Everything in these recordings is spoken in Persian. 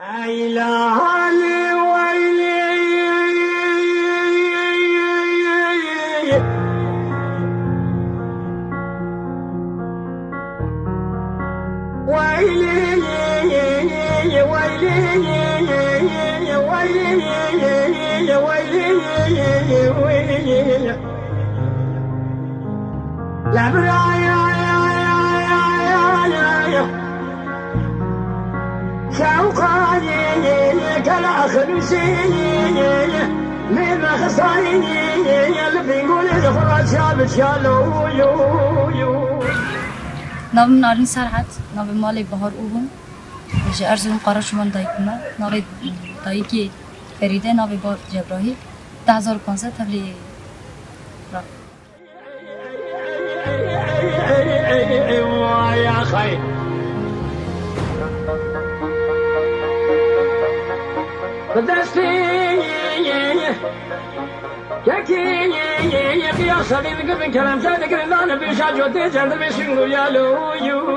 عيلاني ويلي لا برايا شوقاني كلا خمسيني من خصايني اللي بيقول الفرات شاب شالو يو ناب نارين سرعت ناب مالي بهار أوهم وش أرزم قرش من دايكنا ناب دايكي فريدة ناب بار جبراهي 10,500 تبلي را يا خي بدستي يكين يا صديق من كلام صادق انا بشاجو تجند بشنو يا لو يو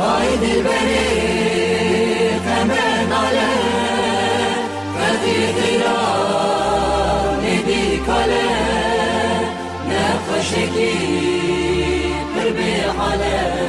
عيد البريد كمان على فتي غيران نديك على نفشكي قلبي على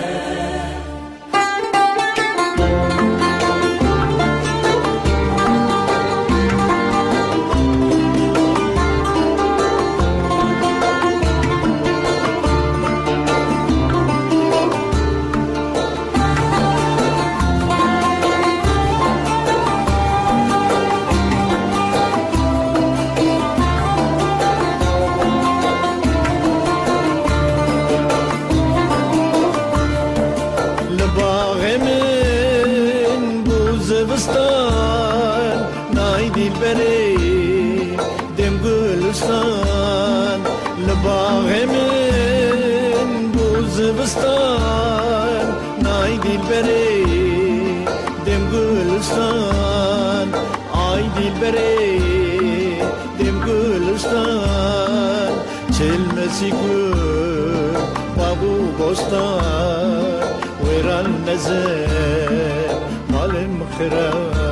بستان ويران نزل ظالم خراب